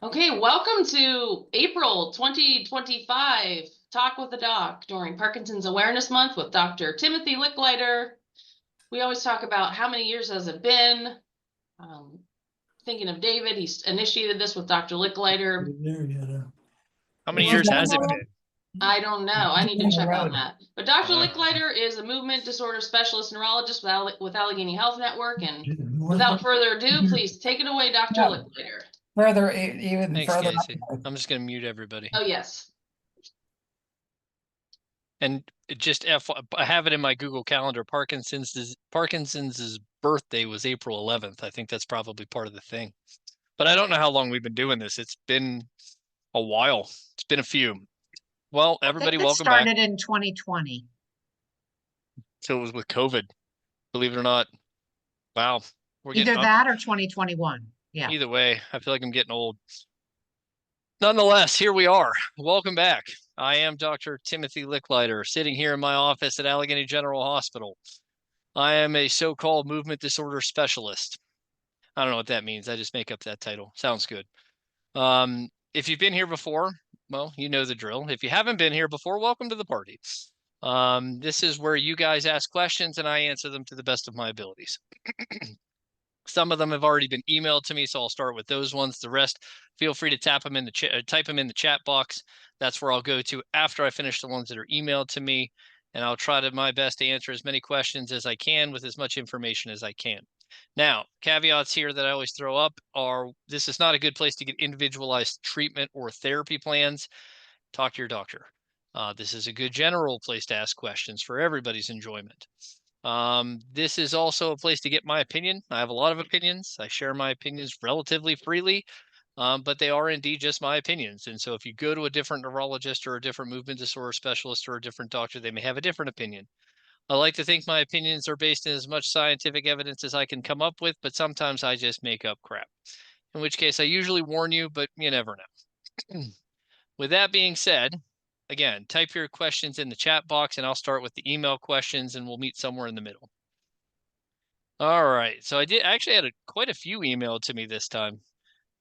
Okay, welcome to April 2025 Talk with the Doc during Parkinson's Awareness Month with Dr. Timothy Leichliter. We always talk about how many years has it been. Um, Thinking of David, he's initiated this with Dr. Leichliter. How many Well, years has it been? I don't know. I need to check on that. But Dr. I don't know. Leichliter is a movement disorder specialist neurologist with Allegheny Health Network. And without further ado, please take it away, Dr. Yeah, Leichliter. even Thanks, further. Casey. I'm just going to mute everybody. Oh, yes. And I have it in my Google Calendar. Parkinson's birthday was April 11th. I think that's probably part of the thing. But I don't know how long we've been doing this. It's been a while. It's been a few. Well, everybody, welcome back. It started in 2020. So it was with COVID, believe it or not. Wow. We're getting Either that or 2021. Yeah. Either way, I feel like I'm getting old. Nonetheless, here we are. Welcome back. I am Dr. Timothy Leichliter, sitting here in my office at Allegheny General Hospital. I am a so-called movement disorder specialist. I don't know what that means. I just make up that title. Sounds good. If you've been here before, well, you know the drill. If you haven't been here before, welcome to the party. This is where you guys ask questions and I answer them to the best of my abilities. Some of them have already been emailed to me, so I'll start with those ones. The rest, feel free to type them in the chat box. That's where I'll go to after I finish the ones that are emailed to me, and I'll try my best to answer as many questions as I can with as much information as I can. Now, caveats here that I always throw up are this is not a good place to get individualized treatment or therapy plans. Talk to your doctor. This is a good general place to ask questions for everybody's enjoyment. This is also a place to get my opinion. I have a lot of opinions. I share my opinions relatively freely, but they are indeed just my opinions. And so if you go to a different neurologist or a different movement disorder specialist or a different doctor, they may have a different opinion. I like to think my opinions are based in as much scientific evidence as I can come up with, but sometimes I just make up crap. In which case I usually warn you, but you never know. With that being said, again, type your questions in the chat box and I'll start with the email questions and we'll meet somewhere in the middle. All right. So I actually had quite a few emailed to me this time.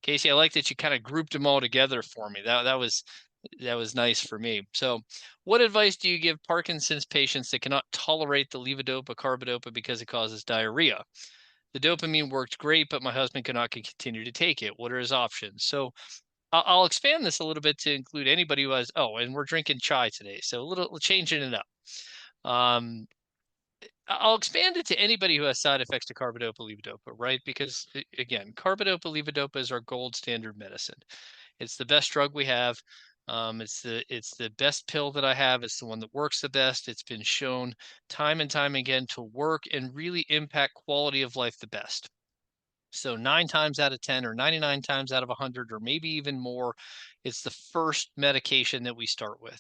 Casey, I like that you kind of grouped them all together for me. That was nice for me. So what advice do you give Parkinson's patients that cannot tolerate the levodopa carbidopa because it causes diarrhea? The dopamine worked great, but my husband could not continue to take it. What are his options? So I'll expand this a little bit to include anybody who has, and we're drinking chai today. So a little changing it up. I'll expand it to anybody who has side effects to carbidopa levodopa, right? Because again, carbidopa levodopa is our gold standard medicine. It's the best drug we have. It's the best pill that I have. It's the one that works the best. It's been shown time and time again to work and really impact quality of life the best. So 9 times out of 10 or 99 times out of 100 or maybe even more, it's the first medication that we start with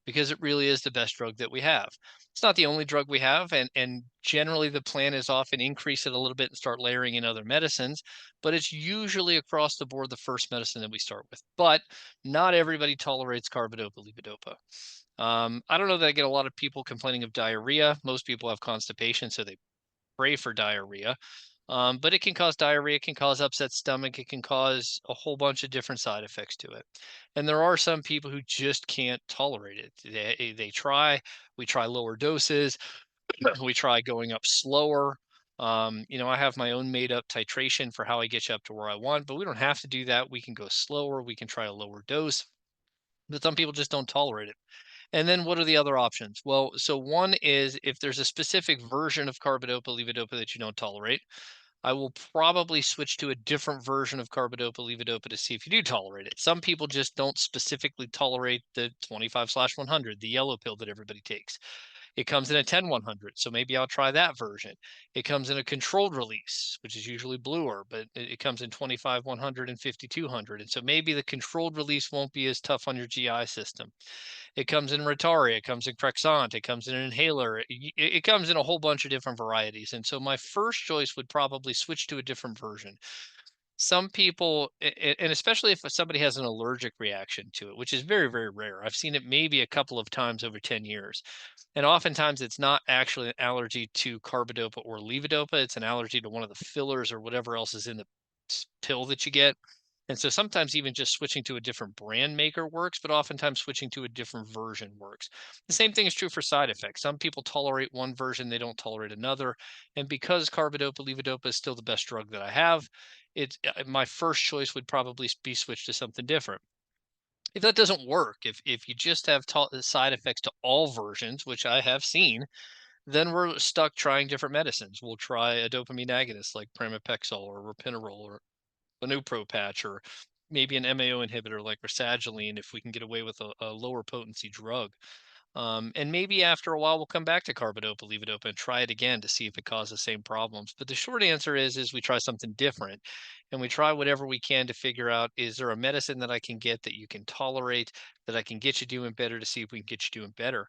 because it really is the best drug that we have. It's not the only drug we have, and generally the plan is often increase it a little bit and start layering in other medicines, but it's usually across the board the first medicine that we start with. But not everybody tolerates carbidopa levodopa. I don't know that I get a lot of people complaining of diarrhea. Most people have constipation, so they pray for diarrhea. But it can cause diarrhea, it can cause upset stomach, it can cause a whole bunch of different side effects to it. And there are some people who just can't tolerate it. We try lower doses, we try going up slower. I have my own made up titration for how I get you up to where I want, but we don't have to do that. We can go slower, we can try a lower dose, but some people just don't tolerate it. And then what are the other options? Well, so one is if there's a specific version of carbidopa levodopa that you don't tolerate, I will probably switch to a different version of carbidopa levodopa to see if you do tolerate it. Some people just don't specifically tolerate the 25/100, the yellow pill that everybody takes. It comes in a 10/100, so maybe I'll try that version. It comes in a controlled release, which is usually bluer, but it comes in 25/100 and 5200. And so maybe the controlled release won't be as tough on your GI system. It comes in Rotari, it comes in Crexont, it comes in an inhaler, it comes in a whole bunch of different varieties. And so my first choice would probably switch to a different version. Some people, and especially if somebody has an allergic reaction to it, which is very, very rare. I've seen it maybe a couple of times over 10 years. And oftentimes it's not actually an allergy to carbidopa or levodopa. It's an allergy to one of the fillers or whatever else is in the pill that you get. And so sometimes even just switching to a different brand maker works, but oftentimes switching to a different version works. The same thing is true for side effects. Some people tolerate one version, they don't tolerate another. And because carbidopa levodopa is still the best drug that I have, my first choice would probably be switched to something different. If that doesn't work, if you just have side effects to all versions, which I have seen, then we're stuck trying different medicines. We'll try a dopamine agonist like pramipexole or ropinirole or Benupro patch, or maybe an MAO inhibitor like rasagiline if we can get away with a lower potency drug. And maybe after a while, we'll come back to carbidopa levodopa and try it again to see if it causes the same problems. But the short answer is we try something different, and we try whatever we can to figure out, is there a medicine that I can get that you can tolerate, that I can get you doing better, to see if we can get you doing better.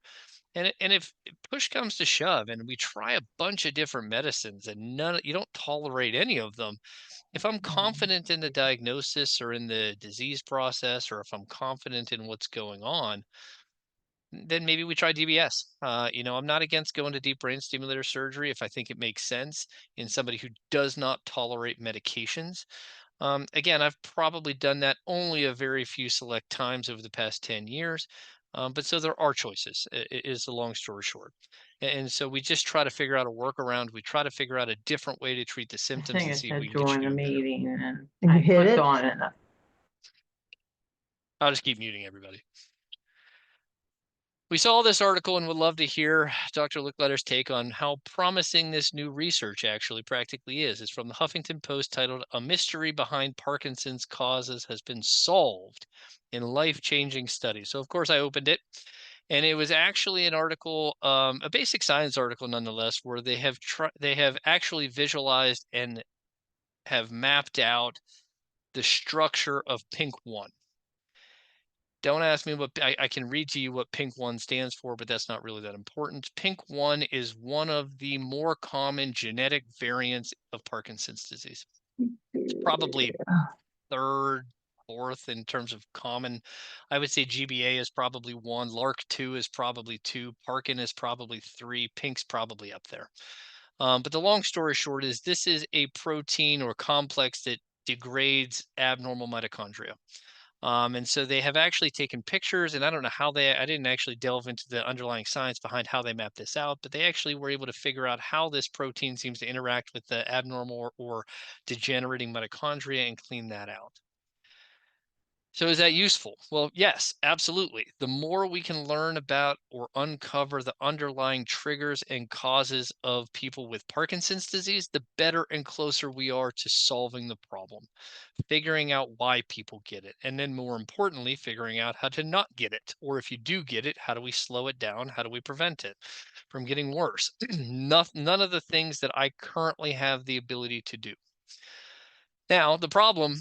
And if push comes to shove and we try a bunch of different medicines and you don't tolerate any of them, if I'm confident in the diagnosis or in the disease process, or if I'm confident in what's going on, then maybe we try DBS. I'm not against going to deep brain stimulator surgery if I think it makes sense in somebody who does not tolerate medications. Again, I've probably done that only a very few select times over the past 10 years. But so there are choices, is the long story short. And so we just try to figure out a workaround. We try to figure out a different way to treat the I symptoms think and it see if we said can get you join the doing better. meeting and And you I hit clicked it? on it. I'll just keep muting everybody. We saw this article and would love to hear Dr. Leichliter's take on how promising this new research actually practically is. It's from the Huffington Post, titled "A Mystery Behind Parkinson's Causes Has Been Solved in Life-Changing Studies." So of course I opened it, and it was actually an article, a basic science article nonetheless, where they have actually visualized and have mapped out the structure of PINK1. Don't ask me what I can read to you what PINK1 stands for, but that's not really that important. PINK1 is one of the more common genetic variants of Parkinson's disease. It's probably third, fourth in terms of common. I would say GBA is probably 1, LARC2 is probably 2, Parkin is probably 3, PINK's probably up there. But the long story short is this is a protein or complex that degrades abnormal mitochondria. And so they have actually taken pictures, and I don't know how I didn't actually delve into the underlying science behind how they mapped this out, but they actually were able to figure out how this protein seems to interact with the abnormal or degenerating mitochondria and clean that out. So is that useful? Well, yes, absolutely. The more we can learn about or uncover the underlying triggers and causes of people with Parkinson's disease, the better and closer we are to solving the problem, figuring out why people get it, and then more importantly, figuring out how to not get it. Or if you do get it, how do we slow it down? How do we prevent it from getting worse? None of the things that I currently have the ability to do. Now, the problem,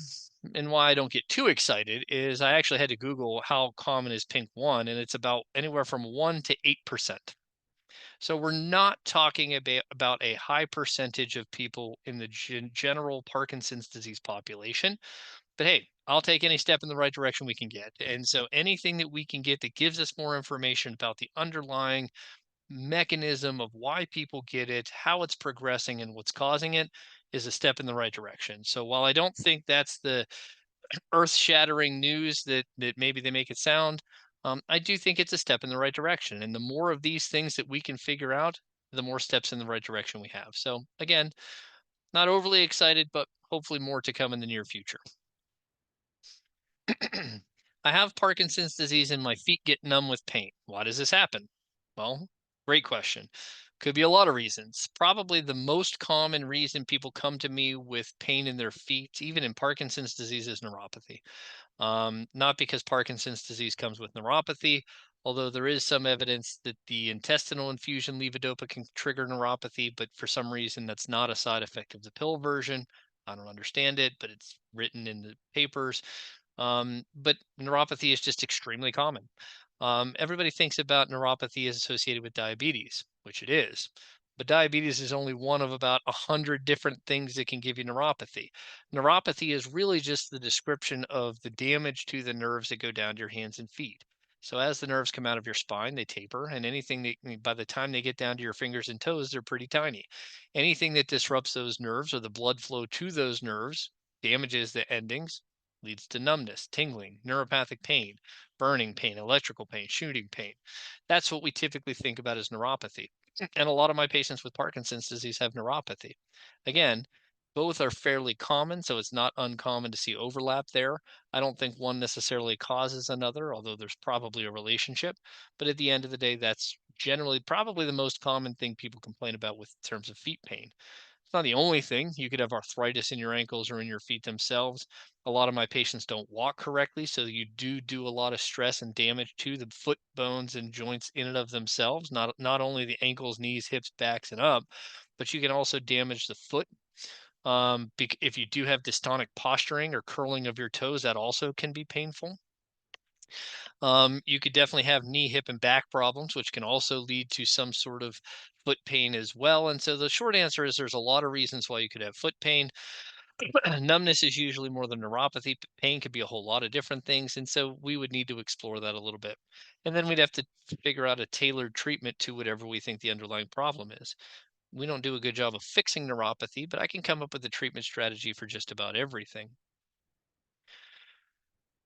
and why I don't get too excited, is I actually had to Google how common is PINK1, and it's about anywhere from 1 to 8%. So we're not talking about a high percentage of people in the general Parkinson's disease population. But hey, I'll take any step in the right direction we can get. And so anything that we can get that gives us more information about the underlying mechanism of why people get it, how it's progressing, and what's causing it is a step in the right direction. So while I don't think that's the earth-shattering news that maybe they make it sound, I do think it's a step in the right direction. And the more of these things that we can figure out, the more steps in the right direction we have. So again, not overly excited, but hopefully more to come in the near future. I have Parkinson's disease and my feet get numb with pain. Why does this happen? Well, great question. Could be a lot of reasons. Probably the most common reason people come to me with pain in their feet, even in Parkinson's disease, is neuropathy. Not because Parkinson's disease comes with neuropathy, although there is some evidence that the intestinal infusion levodopa can trigger neuropathy, but for some reason that's not a side effect of the pill version. I don't understand it, but it's written in the papers. But neuropathy is just extremely common. Everybody thinks about neuropathy as associated with diabetes, which it is. But diabetes is only one of about 100 different things that can give you neuropathy. Neuropathy is really just the description of the damage to the nerves that go down to your hands and feet. So as the nerves come out of your spine, they taper, and anything that, by the time they get down to your fingers and toes, they're pretty tiny. Anything that disrupts those nerves or the blood flow to those nerves damages the endings, leads to numbness, tingling, neuropathic pain, burning pain, electrical pain, shooting pain. That's what we typically think about as neuropathy. And a lot of my patients with Parkinson's disease have neuropathy. Again, both are fairly common, so it's not uncommon to see overlap there. I don't think one necessarily causes another, although there's probably a relationship. But at the end of the day, that's generally probably the most common thing people complain about with terms of feet pain. It's not the only thing. You could have arthritis in your ankles or in your feet themselves. A lot of my patients don't walk correctly, so you do a lot of stress and damage to the foot bones and joints in and of themselves. Not only the ankles, knees, hips, backs, and up, but you can also damage the foot. If you do have dystonic posturing or curling of your toes, that also can be painful. You could definitely have knee, hip, and back problems, which can also lead to some sort of foot pain as well. And so the short answer is there's a lot of reasons why you could have foot pain. Numbness is usually more than neuropathy. Pain could be a whole lot of different things. And so we would need to explore that a little bit. And then we'd have to figure out a tailored treatment to whatever we think the underlying problem is. We don't do a good job of fixing neuropathy, but I can come up with a treatment strategy for just about everything.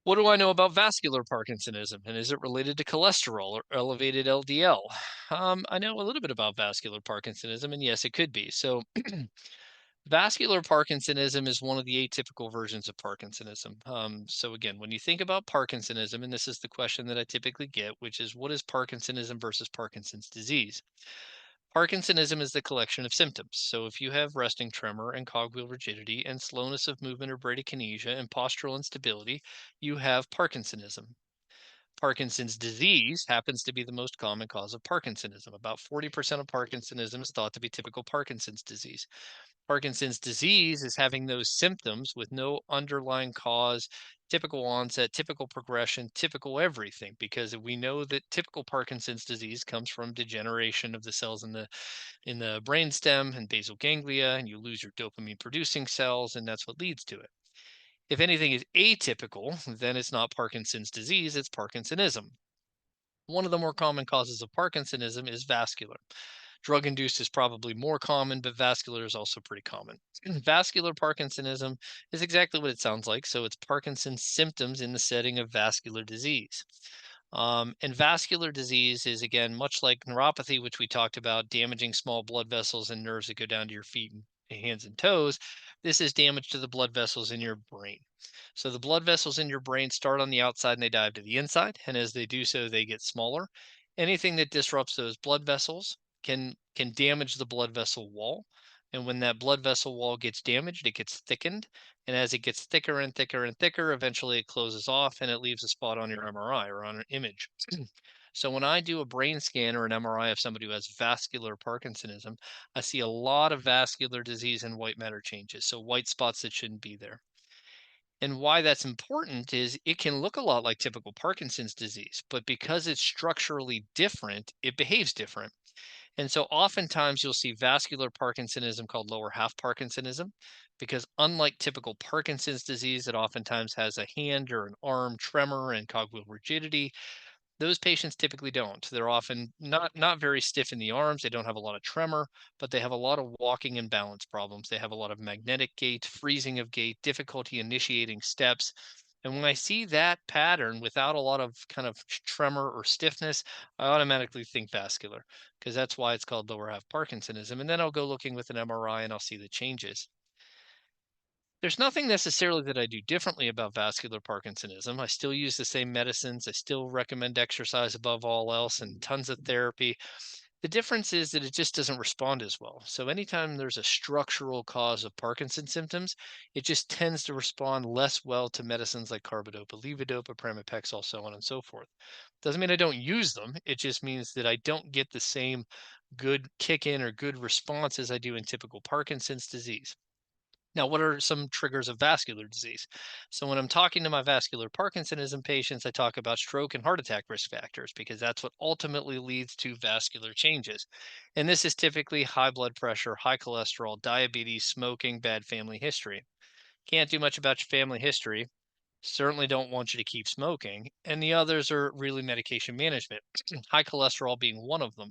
What do I know about vascular Parkinsonism, and is it related to cholesterol or elevated LDL? I know a little bit about vascular Parkinsonism, and yes, it could be. So, vascular Parkinsonism is one of the atypical versions of Parkinsonism. So, again, when you think about Parkinsonism, and this is the question that I typically get, which is what is Parkinsonism versus Parkinson's disease? Parkinsonism is the collection of symptoms. So if you have resting tremor and cogwheel rigidity and slowness of movement or bradykinesia and postural instability, you have Parkinsonism. Parkinson's disease happens to be the most common cause of Parkinsonism. About 40% of Parkinsonism is thought to be typical Parkinson's disease. Parkinson's disease is having those symptoms with no underlying cause, typical onset, typical progression, typical everything, because we know that typical Parkinson's disease comes from degeneration of the cells in the brainstem and basal ganglia, and you lose your dopamine producing cells, and that's what leads to it. If anything is atypical, then it's not Parkinson's disease, it's Parkinsonism. One of the more common causes of Parkinsonism is vascular. Drug induced is probably more common, but vascular is also pretty common. Vascular Parkinsonism is exactly what it sounds like. So it's Parkinson's symptoms in the setting of vascular disease. And vascular disease is, again, much like neuropathy, which we talked about, damaging small blood vessels and nerves that go down to your feet and hands and toes. This is damage to the blood vessels in your brain. So the blood vessels in your brain start on the outside and they dive to the inside. And as they do so, they get smaller. Anything that disrupts those blood vessels can damage the blood vessel wall. And when that blood vessel wall gets damaged, it gets thickened. And as it gets thicker and thicker and thicker, eventually it closes off and it leaves a spot on your MRI or on an image. So when I do a brain scan or an MRI of somebody who has vascular Parkinsonism, I see a lot of vascular disease and white matter changes. So white spots that shouldn't be there. And why that's important is it can look a lot like typical Parkinson's disease, but because it's structurally different, it behaves different. And so oftentimes you'll see vascular Parkinsonism called lower half Parkinsonism, because unlike typical Parkinson's disease, it oftentimes has a hand or an arm tremor and cogwheel rigidity. Those patients typically don't. They're often not very stiff in the arms. They don't have a lot of tremor, but they have a lot of walking and balance problems. They have a lot of magnetic gait, freezing of gait, difficulty initiating steps. And when I see that pattern without a lot of kind of tremor or stiffness, I automatically think vascular, because that's why it's called lower half Parkinsonism. And then I'll go looking with an MRI and I'll see the changes. There's nothing necessarily that I do differently about vascular Parkinsonism. I still use the same medicines. I still recommend exercise above all else and tons of therapy. The difference is that it just doesn't respond as well. So anytime there's a structural cause of Parkinson's symptoms, it just tends to respond less well to medicines like carbidopa, levodopa, pramipexole, so on and so forth. Doesn't mean I don't use them. It just means that I don't get the same good kick in or good response as I do in typical Parkinson's disease. Now, what are some triggers of vascular disease? So when I'm talking to my vascular Parkinsonism patients, I talk about stroke and heart attack risk factors because that's what ultimately leads to vascular changes. And this is typically high blood pressure, high cholesterol, diabetes, smoking, bad family history. Can't do much about your family history. Certainly don't want you to keep smoking. And the others are really medication management, high cholesterol being one of them.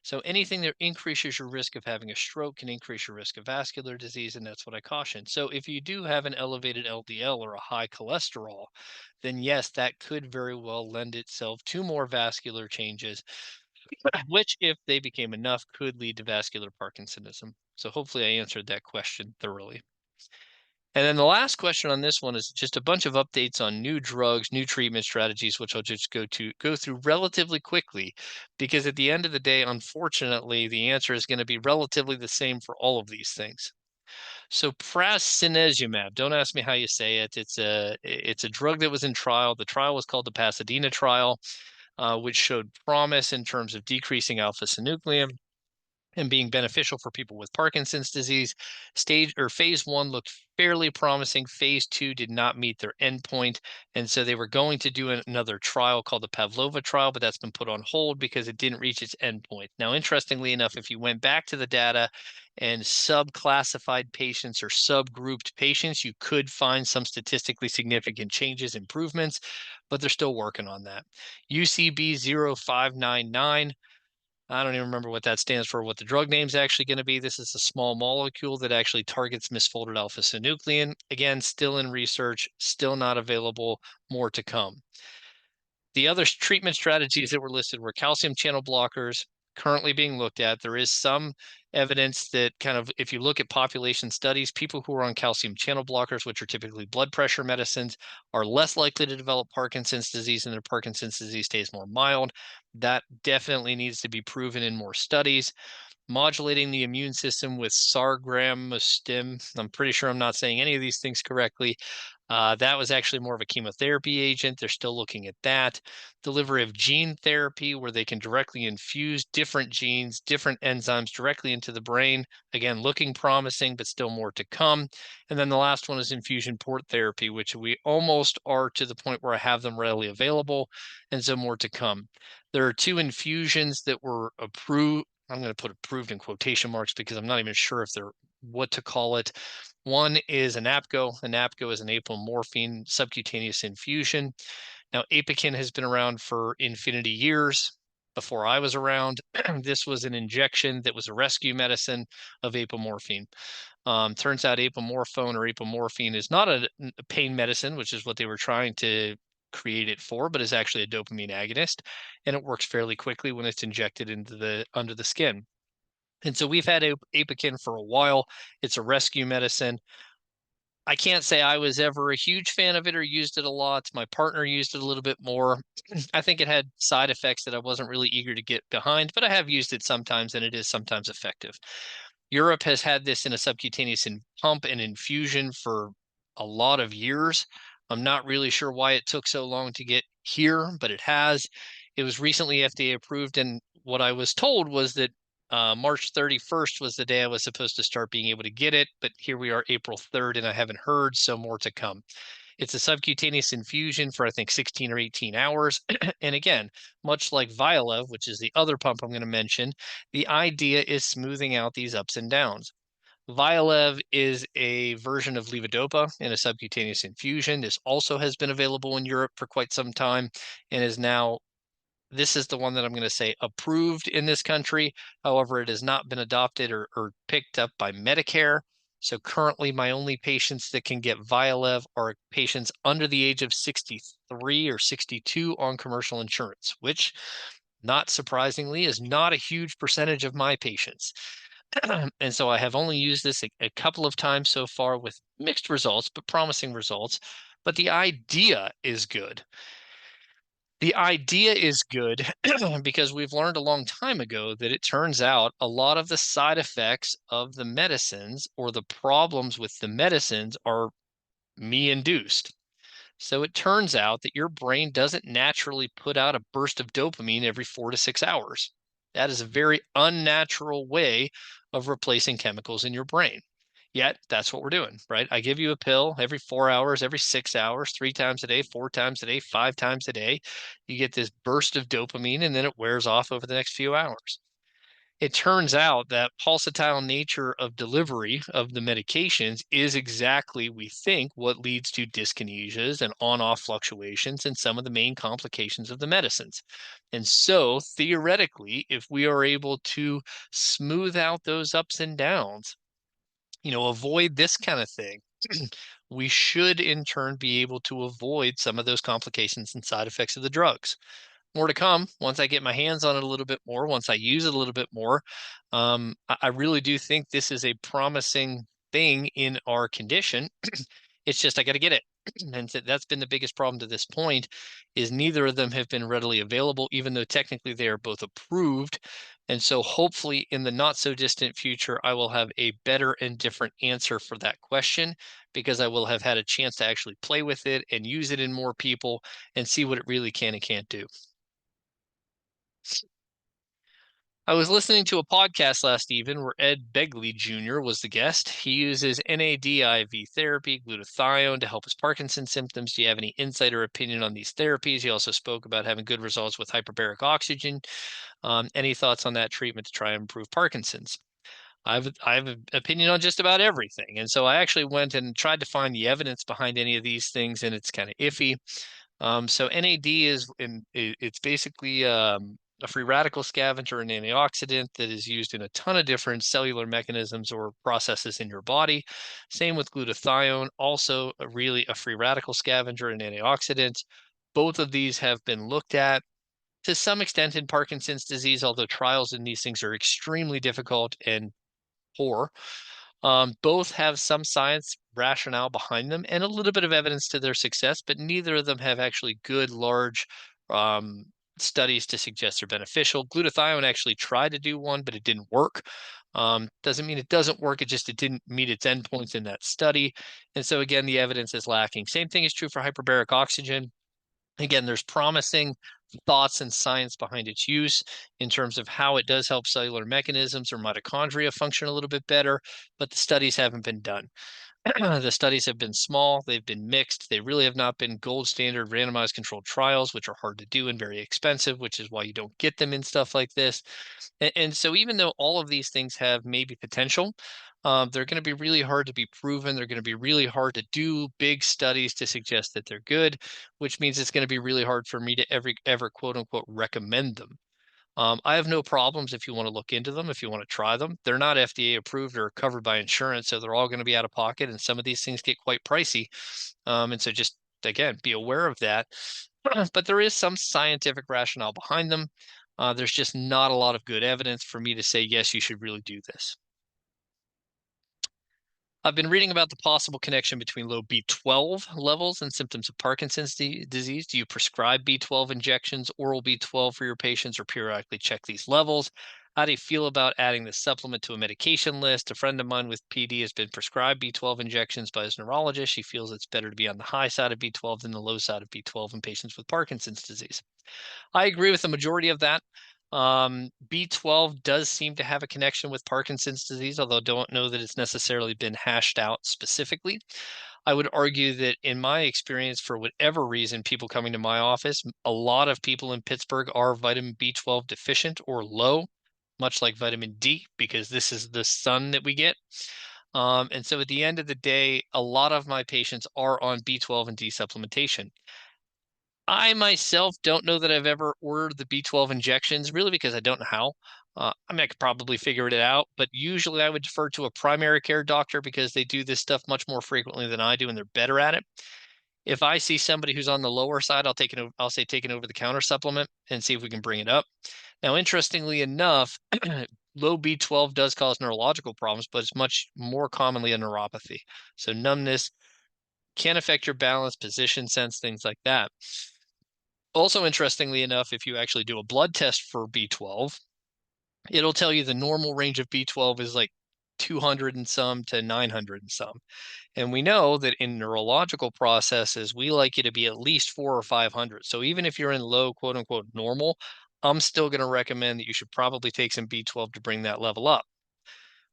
So anything that increases your risk of having a stroke can increase your risk of vascular disease, and that's what I caution. So if you do have an elevated LDL or a high cholesterol, then yes, that could very well lend itself to more vascular changes, which, if they became enough, could lead to vascular Parkinsonism. So hopefully I answered that question thoroughly. And then the last question on this one is just a bunch of updates on new drugs, new treatment strategies, which I'll just go through relatively quickly, because at the end of the day, unfortunately, the answer is going to be relatively the same for all of these things. So prasinezumab, don't ask me how you say it. It's a drug that was in trial. The trial was called the Pasadena trial, which showed promise in terms of decreasing alpha-synuclein and being beneficial for people with Parkinson's disease. Phase 1 looked fairly promising. Phase 2 did not meet their endpoint. And so they were going to do another trial called the Pavlova trial, but that's been put on hold because it didn't reach its endpoint. Now, interestingly enough, if you went back to the data and subclassified patients or subgrouped patients, you could find some statistically significant changes, improvements, but they're still working on that. UCB 0599. I don't even remember what that stands for, what the drug name's actually going to be. This is a small molecule that actually targets misfolded alpha-synuclein. Again, still in research, still not available, more to come. The other treatment strategies that were listed were calcium channel blockers, currently being looked at. There is some evidence that kind of, if you look at population studies, people who are on calcium channel blockers, which are typically blood pressure medicines, are less likely to develop Parkinson's disease, and their Parkinson's disease stays more mild. That definitely needs to be proven in more studies. Modulating the immune system with sargramostim. I'm pretty sure I'm not saying any of these things correctly. That was actually more of a chemotherapy agent. They're still looking at that. Delivery of gene therapy, where they can directly infuse different genes, different enzymes directly into the brain. Again, looking promising, but still more to come. And then the last one is infusion port therapy, which we almost are to the point where I have them readily available, and so more to come. There are 2 infusions that were approved. I'm going to put approved in quotation marks because I'm not even sure if they're what to call it. One is ANAPGO. ANAPGO is an apomorphine subcutaneous infusion. Now, Apokyn has been around for infinity years. Before I was around, this was an injection that was a rescue medicine of apomorphine. Turns out apomorphone or apomorphine is not a pain medicine, which is what they were trying to create it for, but is actually a dopamine agonist, and it works fairly quickly when it's injected into under the skin. And so we've had Apokyn for a while. It's a rescue medicine. I can't say I was ever a huge fan of it or used it a lot. My partner used it a little bit more. I think it had side effects that I wasn't really eager to get behind, but I have used it sometimes, and it is sometimes effective. Europe has had this in a subcutaneous pump and infusion for a lot of years. I'm not really sure why it took so long to get here, but it has. It was recently FDA approved, and what I was told was that March 31st was the day I was supposed to start being able to get it, but here we are, April 3rd, and I haven't heard, so more to come. It's a subcutaneous infusion for, I think, 16 or 18 hours. And again, much like Vyalev, which is the other pump I'm going to mention, the idea is smoothing out these ups and downs. Vyalev is a version of levodopa in a subcutaneous infusion. This also has been available in Europe for quite some time and is now, this is the one that I'm going to say approved in this country. However, it has not been adopted or picked up by Medicare. So currently my only patients that can get Vyalev are patients under the age of 63 or 62 on commercial insurance, which, not surprisingly, is not a huge percentage of my patients. And so I have only used this a couple of times so far with mixed results, but promising results. But the idea is good. The idea is good because we've learned a long time ago that it turns out a lot of the side effects of the medicines or the problems with the medicines are me-induced. So it turns out that your brain doesn't naturally put out a burst of dopamine every 4 to 6 hours. That is a very unnatural way of replacing chemicals in your brain. Yet that's what we're doing, right? I give you a pill every 4 hours, every 6 hours, 3 times a day, 4 times a day, 5 times a day. You get this burst of dopamine, and then it wears off over the next few hours. It turns out that pulsatile nature of delivery of the medications is exactly, we think, what leads to dyskinesias and on-off fluctuations and some of the main complications of the medicines. And so theoretically, if we are able to smooth out those ups and downs, avoid this kind of thing, we should in turn be able to avoid some of those complications and side effects of the drugs. More to come once I get my hands on it a little bit more, once I use it a little bit more. I really do think this is a promising thing in our condition. It's just I got to get it. And so that's been the biggest problem to this point, is neither of them have been readily available, even though technically they are both approved. And so hopefully in the not so distant future, I will have a better and different answer for that question, because I will have had a chance to actually play with it and use it in more people and see what it really can and can't do. I was listening to a podcast last evening where Ed Begley Jr. was the guest. He uses NADIV therapy, glutathione, to help his Parkinson's symptoms. Do you have any insight or opinion on these therapies? He also spoke about having good results with hyperbaric oxygen. Any thoughts on that treatment to try and improve Parkinson's? I have an opinion on just about everything. And so I actually went and tried to find the evidence behind any of these things, and it's kind of iffy. So NAD it's basically a free radical scavenger and antioxidant that is used in a ton of different cellular mechanisms or processes in your body. Same with glutathione, also really a free radical scavenger and antioxidant. Both of these have been looked at to some extent in Parkinson's disease, although trials in these things are extremely difficult and poor. Both have some science rationale behind them and a little bit of evidence to their success, but neither of them have actually good, large um, studies to suggest they're beneficial. Glutathione actually tried to do one, but it didn't work. Doesn't mean it doesn't work. It didn't meet its endpoints in that study. And so again, the evidence is lacking. Same thing is true for hyperbaric oxygen. Again, there's promising thoughts and science behind its use in terms of how it does help cellular mechanisms or mitochondria function a little bit better, but the studies haven't been done. The studies have been small, they've been mixed, they really have not been gold standard randomized controlled trials, which are hard to do and very expensive, which is why you don't get them in stuff like this. And so even though all of these things have maybe potential, they're going to be really hard to be proven. They're going to be really hard to do big studies to suggest that they're good, which means it's going to be really hard for me to ever quote unquote recommend them. I have no problems if you want to look into them, if you want to try them. They're not FDA approved or covered by insurance, so they're all going to be out of pocket, and some of these things get quite pricey. And so just, again, be aware of that. But there is some scientific rationale behind them. There's just not a lot of good evidence for me to say, yes, you should really do this. I've been reading about the possible connection between low B12 levels and symptoms of Parkinson's disease. Do you prescribe B12 injections, oral B12 for your patients, or periodically check these levels? How do you feel about adding the supplement to a medication list? A friend of mine with PD has been prescribed B12 injections by his neurologist. She feels it's better to be on the high side of B12 than the low side of B12 in patients with Parkinson's disease. I agree with the majority of that. B12 does seem to have a connection with Parkinson's disease, although I don't know that it's necessarily been hashed out specifically. I would argue that in my experience, for whatever reason, people coming to my office, a lot of people in Pittsburgh are vitamin B12 deficient or low, much like vitamin D, because this is the sun that we get. And so at the end of the day, a lot of my patients are on B12 and D supplementation. I myself don't know that I've ever ordered the B12 injections, really because I don't know how. I mean, I could probably figure it out, but usually I would defer to a primary care doctor because they do this stuff much more frequently than I do, and they're better at it. If I see somebody who's on the lower side, I'll say take an over-the-counter supplement and see if we can bring it up. Now, interestingly enough, low B12 does cause neurological problems, but it's much more commonly a neuropathy. So numbness can affect your balance, position sense, things like that. Also, interestingly enough, if you actually do a blood test for B12, it'll tell you the normal range of B12 is like 200 and some to 900 and some. And we know that in neurological processes, we like you to be at least 400 or 500. So even if you're in low, quote unquote, normal, I'm still going to recommend that you should probably take some B12 to bring that level up.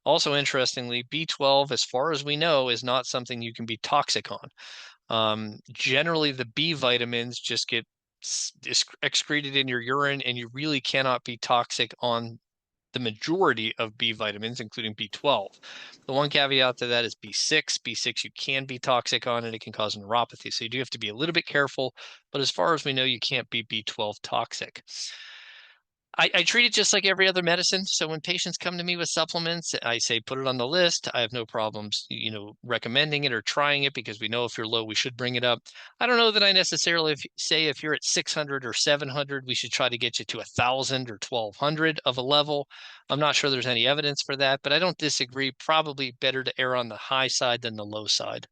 Also, interestingly, B12, as far as we know, is not something you can be toxic on. Generally, the B vitamins just get excreted in your urine, and you really cannot be toxic on the majority of B vitamins, including B12. The one caveat to that is B6. B6 you can be toxic on, and it can cause neuropathy. So you do have to be a little bit careful. But as far as we know, you can't be B12 toxic. I treat it just like every other medicine. So when patients come to me with supplements, I say, put it on the list. I have no problems, recommending it or trying it, because we know if you're low, we should bring it up. I don't know that I necessarily say if you're at 600 or 700, we should try to get you to 1,000 or 1,200 of a level. I'm not sure there's any evidence for that, but I don't disagree. Probably better to err on the high side than the low side.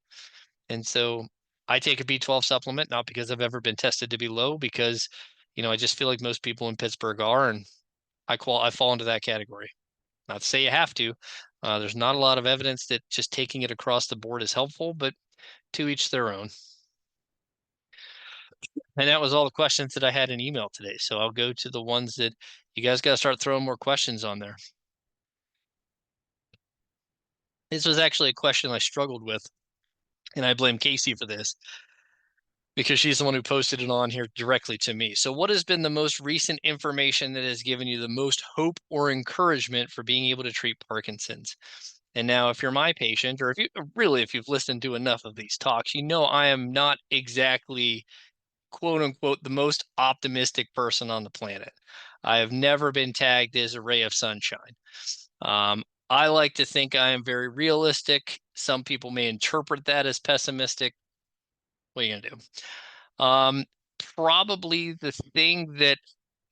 And so I take a B12 supplement, not because I've ever been tested to be low, because I just feel like most people in Pittsburgh are, and I fall into that category. Not to say you have to. There's not a lot of evidence that just taking it across the board is helpful, but to each their own. And that was all the questions that I had in email today. So I'll go to the ones that you guys got to start throwing more questions on there. This was actually a question I struggled with, and I blame Casey for this, because she's the one who posted it on here directly to me. So what has been the most recent information that has given you the most hope or encouragement for being able to treat Parkinson's? And now, if you're my patient, or if you've listened to enough of these talks, I am not exactly, quote unquote, the most optimistic person on the planet. I have never been tagged as a ray of sunshine. I like to think I am very realistic. Some people may interpret that as pessimistic. What are you gonna do? Probably the thing that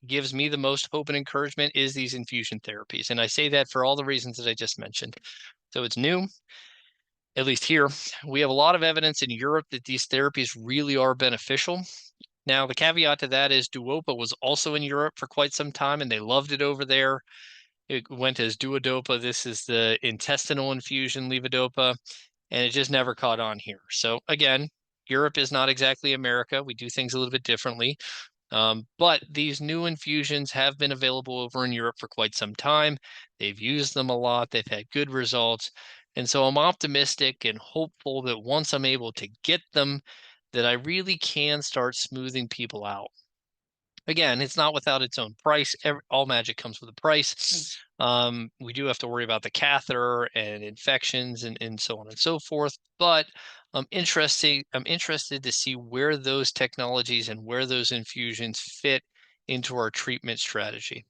gives me the most hope and encouragement is these infusion therapies. And I say that for all the reasons that I just mentioned. So it's new, at least here. We have a lot of evidence in Europe that these therapies really are beneficial. Now, the caveat to that is Duopa was also in Europe for quite some time, and they loved it over there. It went as Duodopa. This is the intestinal infusion levodopa, and it just never caught on here. So again, Europe is not exactly America. We do things a little bit differently. But these new infusions have been available over in Europe for quite some time. They've used them a lot. They've had good results. And so I'm optimistic and hopeful that once I'm able to get them, that I really can start smoothing people out. Again, it's not without its own price. All magic comes with a price. We do have to worry about the catheter and infections and so on and so forth. But I'm interested to see where those technologies and where those infusions fit into our treatment strategy.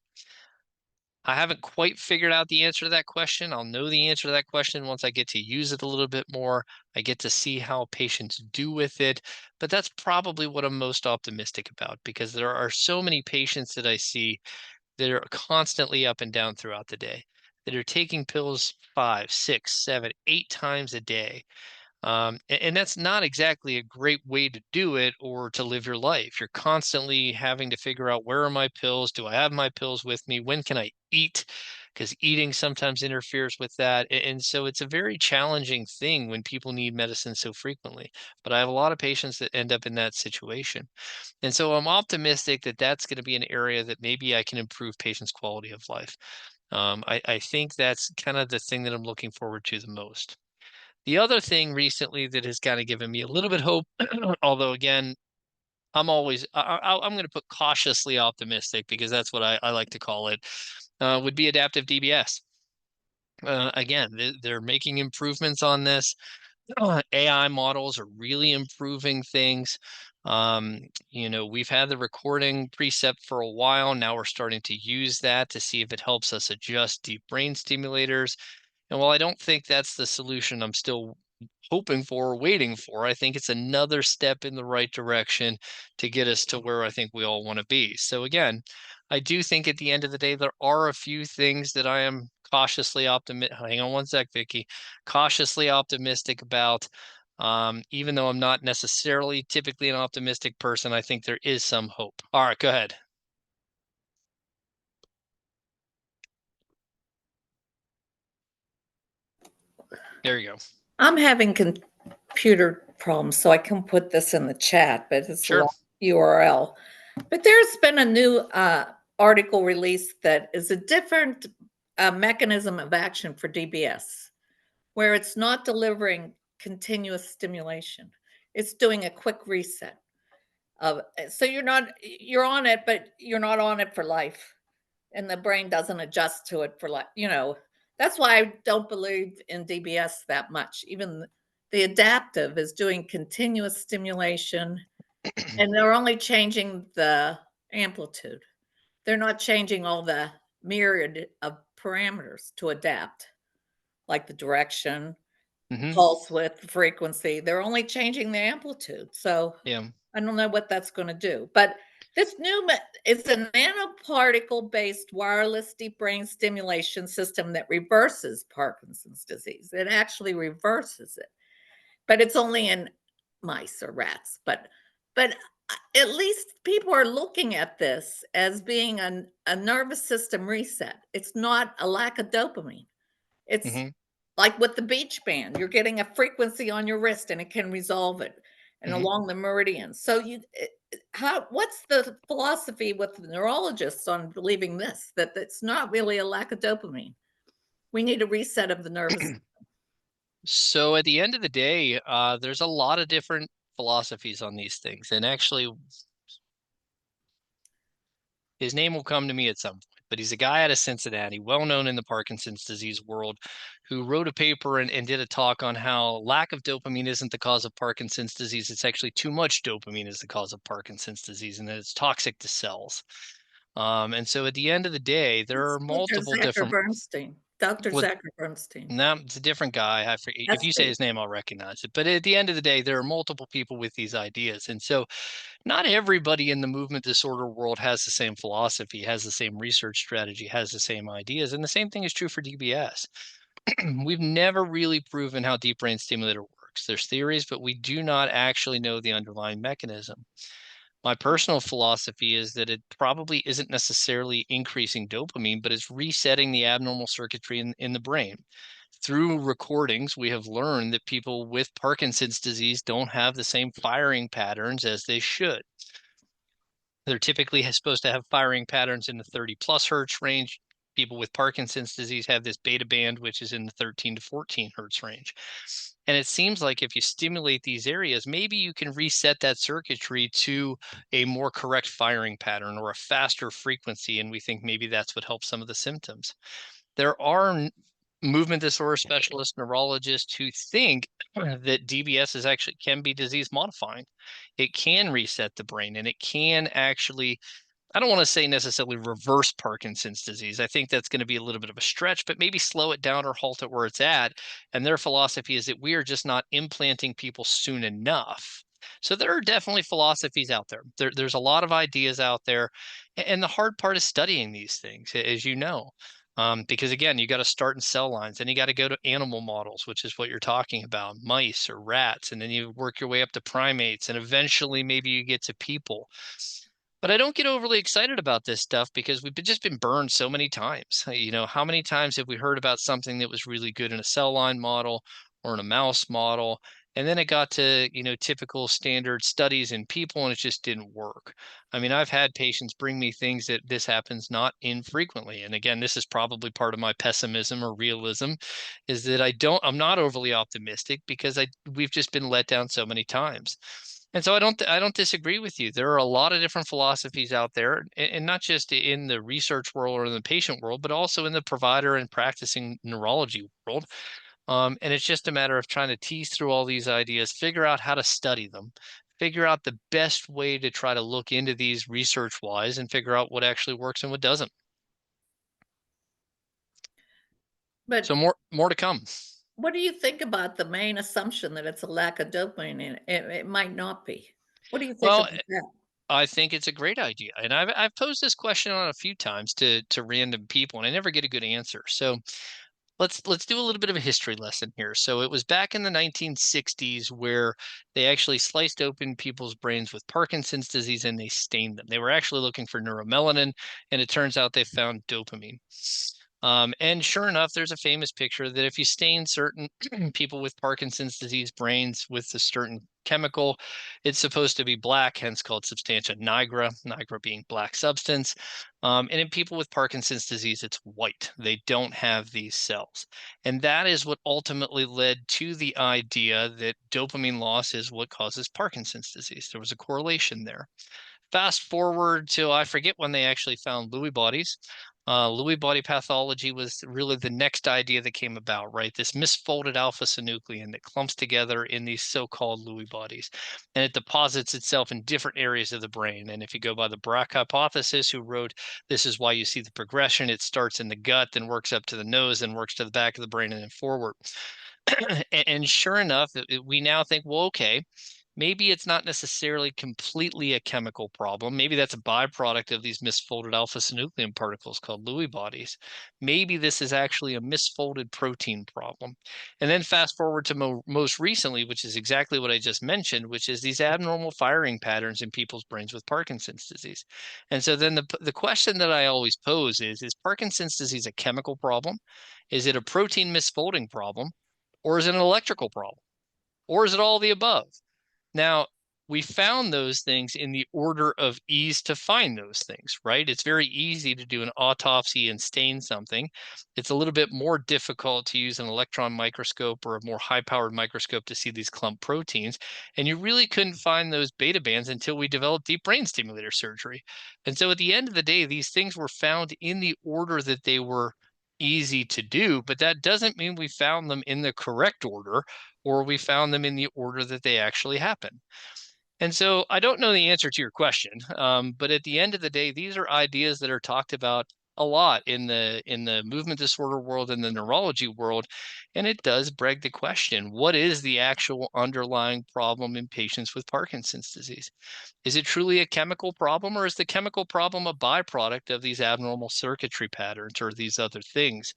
I haven't quite figured out the answer to that question. I'll know the answer to that question once I get to use it a little bit more. I get to see how patients do with it. But that's probably what I'm most optimistic about, because there are so many patients that I see that are constantly up and down throughout the day, that are taking pills 5, 6, 7, 8 times a day. And that's not exactly a great way to do it or to live your life. You're constantly having to figure out, where are my pills? Do I have my pills with me? When can I eat? Because eating sometimes interferes with that. And so it's a very challenging thing when people need medicine so frequently. But I have a lot of patients that end up in that situation. And so I'm optimistic that that's going to be an area that maybe I can improve patients' quality of life. I think that's kind of the thing that I'm looking forward to the most. The other thing recently that has kind of given me a little bit of hope, although again, I'm going to put cautiously optimistic, because that's what I like to call it, would be adaptive DBS. Again, they're making improvements on this. AI models are really improving things. We've had the recording precept for a while. Now we're starting to use that to see if it helps us adjust deep brain stimulators. And while I don't think that's the solution I'm still hoping for or waiting for, I think it's another step in the right direction to get us to where I think we all want to be. So again, I do think at the end of the day, there are a few things that I am cautiously optimistic. Hang on one sec, Vicky. Cautiously optimistic about. Even though I'm not necessarily typically an optimistic person, I think there is some hope. All right, go ahead. There you go. I'm having computer problems, so I can put this in the chat, but it's Sure. a long URL. But there's been a new article released that is a different mechanism of action for DBS, where it's not delivering continuous stimulation. It's doing a quick reset. So you're on it, but you're not on it for life. and the brain doesn't adjust to it for like, that's why I don't believe in DBS that much. Even the adaptive is doing continuous stimulation and they're only changing the amplitude. They're not changing all the myriad of parameters to adapt, like the direction, Hmm. pulse width, frequency. They're only changing the amplitude. So Yeah. I don't know what that's going to do. But this new it's a nanoparticle-based wireless deep brain stimulation system that reverses Parkinson's disease. It actually reverses it, but it's only in mice or rats. But at least people are looking at this as being a nervous system reset. It's not a lack of dopamine. It's Hmm. like with the beach band, you're getting a frequency on your wrist and it can resolve it and Hmm. along the meridian. So what's the philosophy with the neurologists on believing this, that it's not really a lack of dopamine? We need a reset of the nervous. So at the end of the day, there's a lot of different philosophies on these things. And actually, his name will come to me at some point, but he's a guy out of Cincinnati, well known in the Parkinson's disease world, who wrote a paper and did a talk on how lack of dopamine isn't the cause of Parkinson's disease. It's actually too much dopamine is the cause of Parkinson's disease, and that it's toxic to cells. And so at the end of the day, there are Dr. multiple Zachary different. Bernstein. Dr. With Zachary Bernstein. No, it's a different guy. I forget, if you say SP. his name, I'll recognize it. But at the end of the day, there are multiple people with these ideas. And so not everybody in the movement disorder world has the same philosophy, has the same research strategy, has the same ideas. And the same thing is true for DBS. We've never really proven how deep brain stimulator works. There's theories, but we do not actually know the underlying mechanism. My personal philosophy is that it probably isn't necessarily increasing dopamine, but it's resetting the abnormal circuitry in the brain. Through recordings, we have learned that people with Parkinson's disease don't have the same firing patterns as they should. They're typically supposed to have firing patterns in the 30 plus hertz range. People with Parkinson's disease have this beta band, which is in the 13 to 14 hertz range. And it seems like if you stimulate these areas, maybe you can reset that circuitry to a more correct firing pattern or a faster frequency. And we think maybe that's what helps some of the symptoms. There are movement disorder specialists, neurologists who think that DBS is actually can be disease modifying. It can reset the brain and it can actually, I don't want to say necessarily reverse Parkinson's disease. I think that's going to be a little bit of a stretch, but maybe slow it down or halt it where it's at. And their philosophy is that we are just not implanting people soon enough. So there are definitely philosophies out there. There's a lot of ideas out there. And the hard part is studying these things, as you know. Because again, you got to start in cell lines and you got to go to animal models, which is what you're talking about, mice or rats, and then you work your way up to primates, and eventually maybe you get to people. But I don't get overly excited about this stuff because we've just been burned so many times. How many times have we heard about something that was really good in a cell line model or in a mouse model, and then it got to, typical standard studies in people and it just didn't work. I mean, I've had patients bring me things that this happens not infrequently. And again, this is probably part of my pessimism or realism, is that I'm not overly optimistic because we've just been let down so many times. And so I don't disagree with you. There are a lot of different philosophies out there, and not just in the research world or in the patient world, but also in the provider and practicing neurology world. And it's just a matter of trying to tease through all these ideas, figure out how to study them, figure out the best way to try to look into these research wise and figure out what actually works and what doesn't. But So more to come. what do you think about the main assumption that it's a lack of dopamine? And it might not be. What do you think Well, about that? I think it's a great idea. And I've posed this question on a few times to random people and I never get a good answer. So let's do a little bit of a history lesson here. So it was back in the 1960s where they actually sliced open people's brains with Parkinson's disease and they stained them. They were actually looking for neuromelanin, and it turns out they found dopamine. And sure enough, there's a famous picture that if you stain certain people with Parkinson's disease brains with a certain chemical, it's supposed to be black, hence called substantia nigra, nigra being black substance. And in people with Parkinson's disease, it's white. They don't have these cells. And that is what ultimately led to the idea that dopamine loss is what causes Parkinson's disease. There was a correlation there. Fast forward to, I forget when they actually found Lewy bodies, Lewy body pathology was really the next idea that came about, right? This misfolded alpha-synuclein that clumps together in these so-called Lewy bodies, and it deposits itself in different areas of the brain. And if you go by the Brack hypothesis, who wrote, this is why you see the progression, it starts in the gut, then works up to the nose, and works to the back of the brain, and then forward. And sure enough, we now think, well, okay, maybe it's not necessarily completely a chemical problem. Maybe that's a byproduct of these misfolded alpha-synuclein particles called Lewy bodies. Maybe this is actually a misfolded protein problem. And then fast forward to most recently, which is exactly what I just mentioned, which is these abnormal firing patterns in people's brains with Parkinson's disease. And so then the question that I always pose is Parkinson's disease a chemical problem? Is it a protein misfolding problem? Or is it an electrical problem? Or is it all the above? Now, we found those things in the order of ease to find those things, right? It's very easy to do an autopsy and stain something. It's a little bit more difficult to use an electron microscope or a more high-powered microscope to see these clump proteins. And you really couldn't find those beta bands until we developed deep brain stimulator surgery. And so at the end of the day, these things were found in the order that they were easy to do, but that doesn't mean we found them in the correct order or we found them in the order that they actually happen. And so I don't know the answer to your question, but at the end of the day, these are ideas that are talked about a lot in the movement disorder world and the neurology world, and it does beg the question: what is the actual underlying problem in patients with Parkinson's disease? Is it truly a chemical problem, or is the chemical problem a byproduct of these abnormal circuitry patterns or these other things?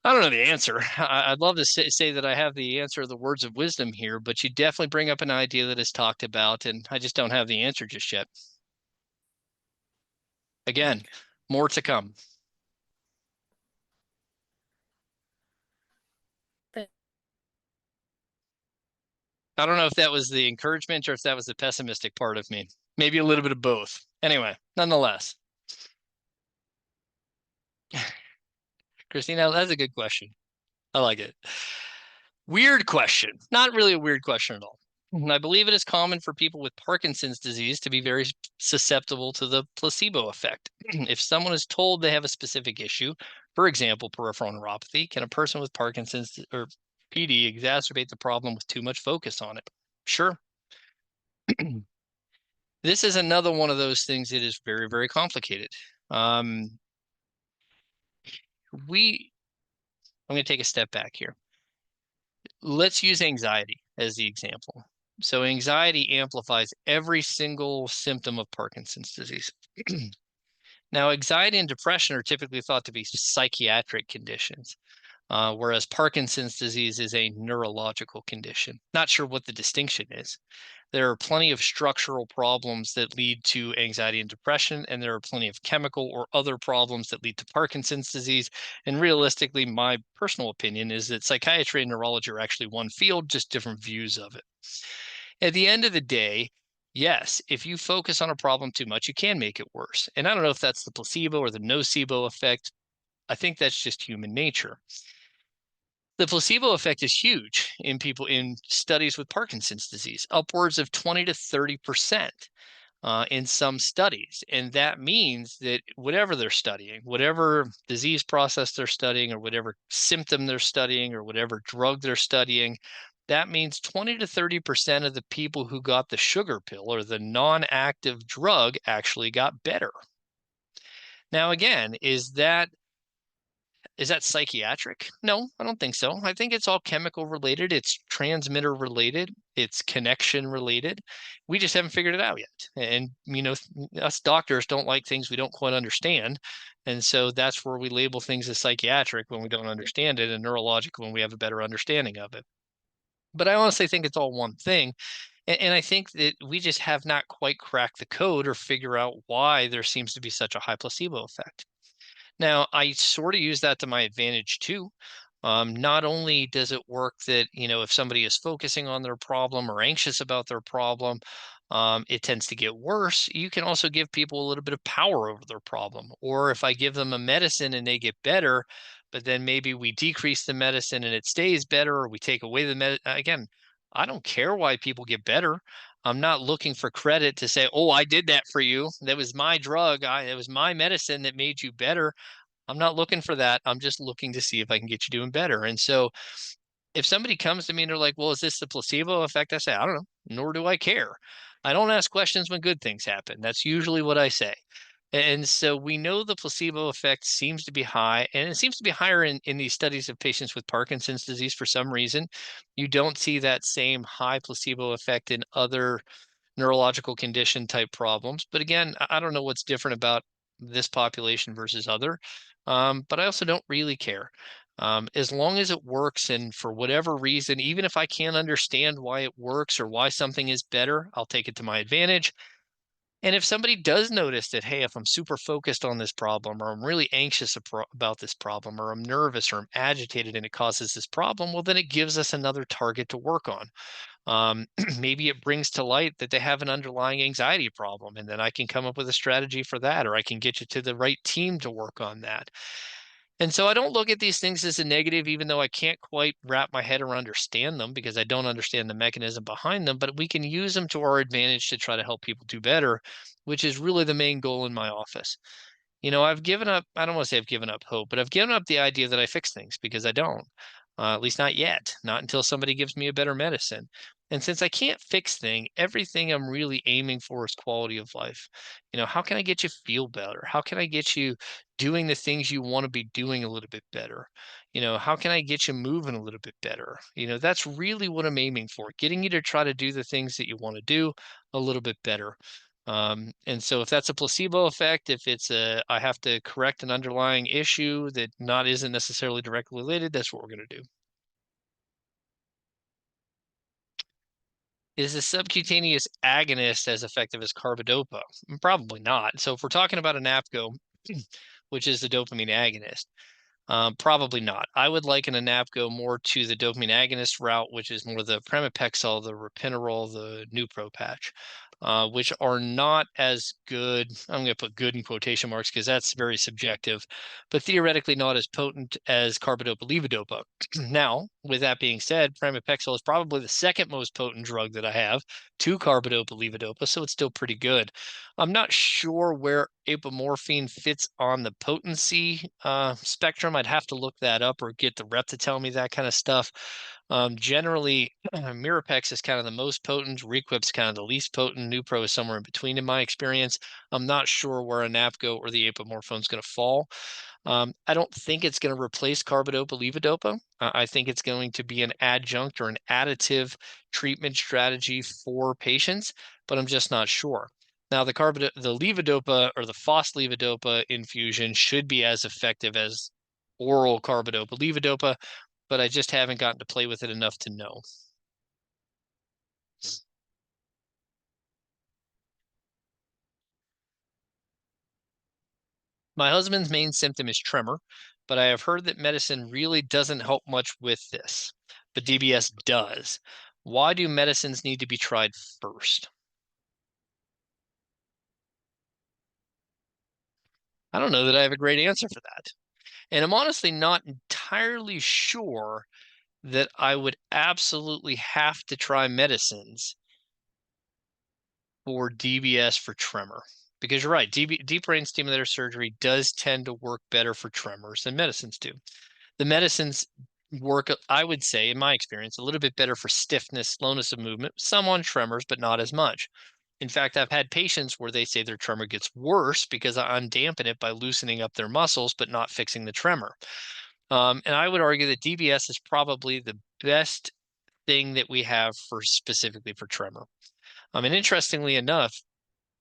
I don't know the answer. I'd love to say that I have the answer of the words of wisdom here, but you definitely bring up an idea that is talked about, and I just don't have the answer just yet. Again, more to come. I don't know if that was the encouragement or if that was the pessimistic part of me. Maybe a little bit of both. Anyway, nonetheless. Christina, that's a good question. I like it. Weird question. Not really a weird question at all. I believe it is common for people with Parkinson's disease to be very susceptible to the placebo effect. If someone is told they have a specific issue, for example, peripheral neuropathy, can a person with Parkinson's or PD exacerbate the problem with too much focus on it? Sure. This is another one of those things that is very, very complicated. I'm going to take a step back here. Let's use anxiety as the example. So anxiety amplifies every single symptom of Parkinson's disease. Now, anxiety and depression are typically thought to be psychiatric conditions, whereas Parkinson's disease is a neurological condition. Not sure what the distinction is. There are plenty of structural problems that lead to anxiety and depression, and there are plenty of chemical or other problems that lead to Parkinson's disease. And realistically, my personal opinion is that psychiatry and neurology are actually one field, just different views of it. At the end of the day, yes, if you focus on a problem too much, you can make it worse. And I don't know if that's the placebo or the nocebo effect. I think that's just human nature. The placebo effect is huge in people in studies with Parkinson's disease, upwards of 20 to 30% in some studies. And that means that whatever they're studying, whatever disease process they're studying, or whatever symptom they're studying, or whatever drug they're studying, that means 20 to 30% of the people who got the sugar pill or the non-active drug actually got better. Now, again, is that psychiatric? No, I don't think so. I think it's all chemical related. It's transmitter related. It's connection related. We just haven't figured it out yet. And, us doctors don't like things we don't quite understand. And so that's where we label things as psychiatric when we don't understand it, and neurological when we have a better understanding of it. But I honestly think it's all one thing. And I think that we just have not quite cracked the code or figure out why there seems to be such a high placebo effect. Now, I sort of use that to my advantage too. Not only does it work that, if somebody is focusing on their problem or anxious about their problem, it tends to get worse. You can also give people a little bit of power over their problem. Or if I give them a medicine and they get better, but then maybe we decrease the medicine and it stays better, or we take away the medicine. Again, I don't care why people get better. I'm not looking for credit to say, oh, I did that for you. That was my drug. It was my medicine that made you better. I'm not looking for that. I'm just looking to see if I can get you doing better. And so if somebody comes to me and they're like, well, is this the placebo effect? I say, I don't know, nor do I care. I don't ask questions when good things happen. That's usually what I say. And so we know the placebo effect seems to be high, and it seems to be higher in these studies of patients with Parkinson's disease for some reason. You don't see that same high placebo effect in other neurological condition type problems. But again, I don't know what's different about this population versus other, but I also don't really care. As long as it works, and for whatever reason, even if I can't understand why it works or why something is better, I'll take it to my advantage. And if somebody does notice that, hey, if I'm super focused on this problem, or I'm really anxious about this problem, or I'm nervous, or I'm agitated and it causes this problem, well, then it gives us another target to work on. Maybe it brings to light that they have an underlying anxiety problem, and then I can come up with a strategy for that, or I can get you to the right team to work on that. And so I don't look at these things as a negative, even though I can't quite wrap my head around understand them because I don't understand the mechanism behind them, but we can use them to our advantage to try to help people do better, which is really the main goal in my office. I've given up, I don't want to say I've given up hope, but I've given up the idea that I fix things because I don't, at least not yet, not until somebody gives me a better medicine. And since I can't fix everything I'm really aiming for is quality of life. How can I get you feel better? How can I get you doing the things you want to be doing a little bit better? How can I get you moving a little bit better? That's really what I'm aiming for, getting you to try to do the things that you want to do a little bit better. And so if that's a placebo effect, if I have to correct an underlying issue that isn't necessarily directly related, that's what we're going to do. Is a subcutaneous agonist as effective as carbidopa? Probably not. So if we're talking about an APCO, which is the dopamine agonist, probably not. I would liken an APCO more to the dopamine agonist route, which is more the pramipexole, the ropinirole, the Nupro patch, which are not as good. I'm going to put good in quotation marks because that's very subjective, but theoretically not as potent as carbidopa levodopa. Now, with that being said, pramipexole is probably the second most potent drug that I have to carbidopa levodopa, so it's still pretty good. I'm not sure where apomorphine fits on the potency spectrum. I'd have to look that up or get the rep to tell me that kind of stuff. Generally, Mirapex is kind of the most potent. Requip's kind of the least potent. Nupro is somewhere in between in my experience. I'm not sure where a NAPCO or the apomorphone is going to fall. I don't think it's going to replace carbidopa levodopa. I think it's going to be an adjunct or an additive treatment strategy for patients, but I'm just not sure. Now, the levodopa or the phospholevodopa infusion should be as effective as oral carbidopa levodopa, but I just haven't gotten to play with it enough to know. My husband's main symptom is tremor, but I have heard that medicine really doesn't help much with this, but DBS does. Why do medicines need to be tried first? I don't know that I have a great answer for that. And I'm honestly not entirely sure that I would absolutely have to try medicines for DBS for tremor. Because you're right, deep brain stimulator surgery does tend to work better for tremors than medicines do. The medicines work, I would say, in my experience, a little bit better for stiffness, slowness of movement, some on tremors, but not as much. In fact, I've had patients where they say their tremor gets worse because I undampen it by loosening up their muscles, but not fixing the tremor. And I would argue that DBS is probably the best thing that we have for specifically for tremor. And interestingly enough,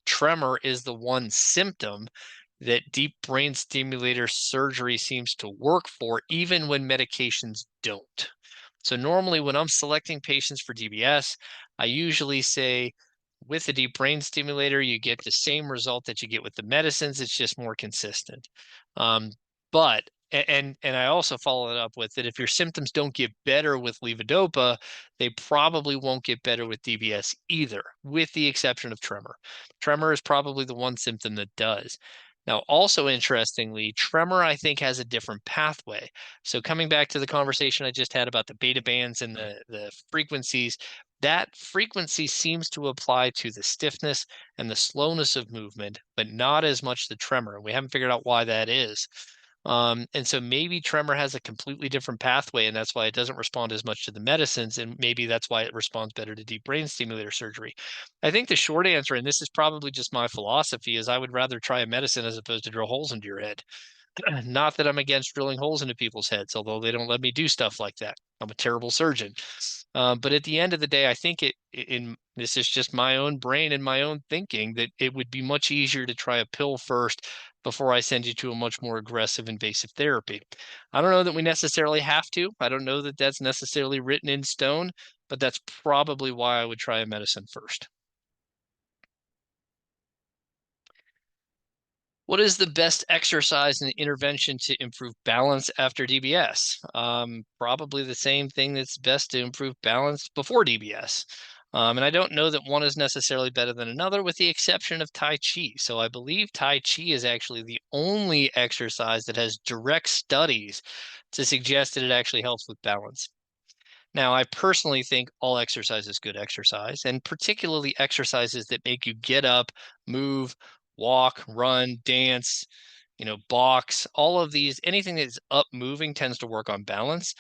tremor is the one symptom that deep brain stimulator surgery seems to work for, even when medications don't. So normally when I'm selecting patients for DBS, I usually say with the deep brain stimulator, you get the same result that you get with the medicines. It's just more consistent. But I also follow it up with that if your symptoms don't get better with levodopa, they probably won't get better with DBS either, with the exception of tremor. Tremor is probably the one symptom that does. Now, also interestingly, tremor, I think, has a different pathway. So coming back to the conversation I just had about the beta bands and the frequencies, That frequency seems to apply to the stiffness and the slowness of movement, but not as much the tremor. We haven't figured out why that is. And so maybe tremor has a completely different pathway, and that's why it doesn't respond as much to the medicines, and maybe that's why it responds better to deep brain stimulator surgery. I think the short answer, and this is probably just my philosophy, is I would rather try a medicine as opposed to drill holes into your head. Not that I'm against drilling holes into people's heads, although they don't let me do stuff like that. I'm a terrible surgeon. But at the end of the day, I think this is just my own brain and my own thinking, that it would be much easier to try a pill first before I send you to a much more aggressive invasive therapy. I don't know that we necessarily have to. I don't know that that's necessarily written in stone, but that's probably why I would try a medicine first. What is the best exercise and intervention to improve balance after DBS? Probably the same thing that's best to improve balance before DBS. And I don't know that one is necessarily better than another, with the exception of Tai Chi. So I believe Tai Chi is actually the only exercise that has direct studies to suggest that it actually helps with balance. Now, I personally think all exercise is good exercise, and particularly exercises that make you get up, move, walk, run, dance, box, all of these, anything that's up moving tends to work on balance.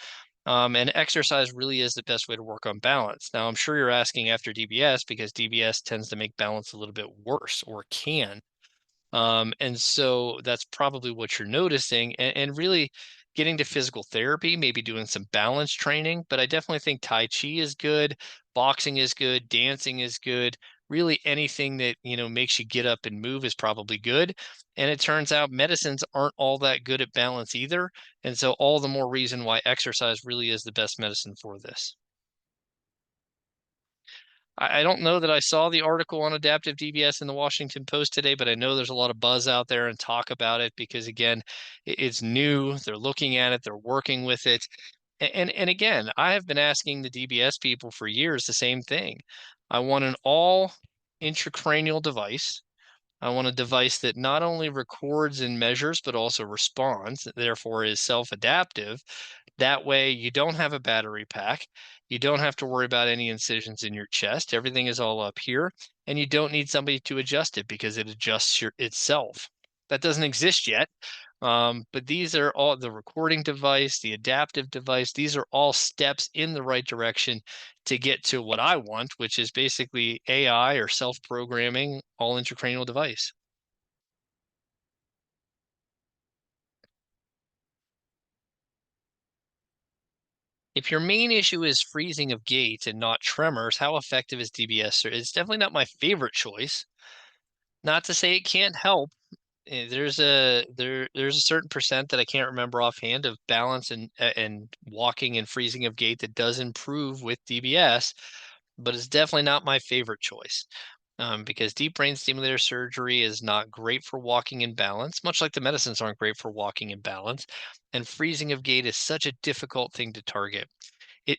And exercise really is the best way to work on balance. Now, I'm sure you're asking after DBS because DBS tends to make balance a little bit worse, or can. And so that's probably what you're noticing, and really getting to physical therapy, maybe doing some balance training. But I definitely think Tai Chi is good, boxing is good, dancing is good. Really anything that, makes you get up and move is probably good. And it turns out medicines aren't all that good at balance either. And so all the more reason why exercise really is the best medicine for this. I don't know that I saw the article on adaptive DBS in the Washington Post today, but I know there's a lot of buzz out there and talk about it because, again, it's new. They're looking at it. They're working with it. And again, I have been asking the DBS people for years the same thing. I want an all intracranial device. I want a device that not only records and measures, but also responds, therefore is self-adaptive. That way you don't have a battery pack. You don't have to worry about any incisions in your chest. Everything is all up here, and you don't need somebody to adjust it because it adjusts itself. That doesn't exist yet. But these are all the recording device, the adaptive device. These are all steps in the right direction to get to what I want, which is basically AI or self-programming all intracranial device. If your main issue is freezing of gait and not tremors, how effective is DBS? It's definitely not my favorite choice. Not to say it can't help. There's a certain percent that I can't remember offhand of balance and walking and freezing of gait that does improve with DBS, but it's definitely not my favorite choice. Because deep brain stimulator surgery is not great for walking in balance, much like the medicines aren't great for walking in balance. And freezing of gait is such a difficult thing to target. It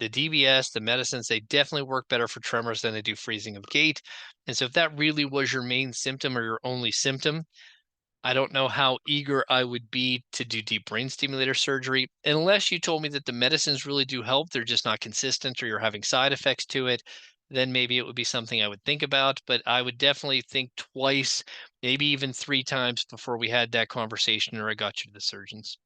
the DBS, the medicines, they definitely work better for tremors than they do freezing of gait. And so if that really was your main symptom or your only symptom, I don't know how eager I would be to do deep brain stimulator surgery unless you told me that the medicines really do help. They're just not consistent or you're having side effects to it. Then maybe it would be something I would think about, but I would definitely think twice, maybe even 3 times before we had that conversation or I got you to the surgeons.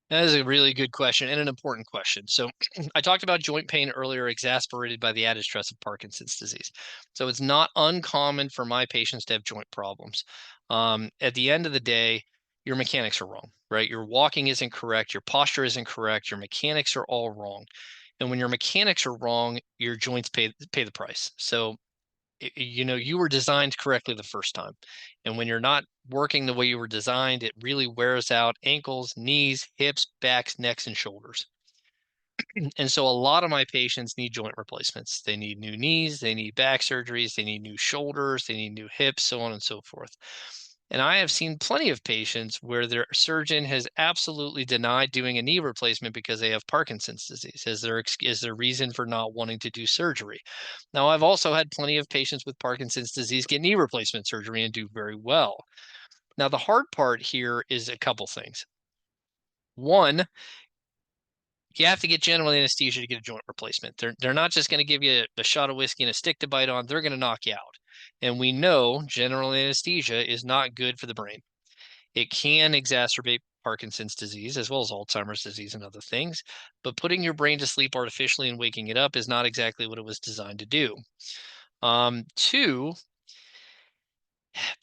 That is a really good question and an important question. So I talked about joint pain earlier, exacerbated by the added stress of Parkinson's disease. So it's not uncommon for my patients to have joint problems. At the end of the day, your mechanics are wrong, right? Your walking isn't correct. Your posture isn't correct. Your mechanics are all wrong. And when your mechanics are wrong, your joints pay the price. So you were designed correctly the first time. And when you're not working the way you were designed, it really wears out ankles, knees, hips, backs, necks, and shoulders. And so a lot of my patients need joint replacements. They need new knees, they need back surgeries, they need new shoulders, they need new hips, so on and so forth. And I have seen plenty of patients where their surgeon has absolutely denied doing a knee replacement because they have Parkinson's disease as their reason for not wanting to do surgery. Now, I've also had plenty of patients with Parkinson's disease get knee replacement surgery and do very well. Now, the hard part here is a couple things. One, you have to get general anesthesia to get a joint replacement. They're not just going to give you a shot of whiskey and a stick to bite on. They're going to knock you out. And we know general anesthesia is not good for the brain. It can exacerbate Parkinson's disease as well as Alzheimer's disease and other things. But putting your brain to sleep artificially and waking it up is not exactly what it was designed to do. Two,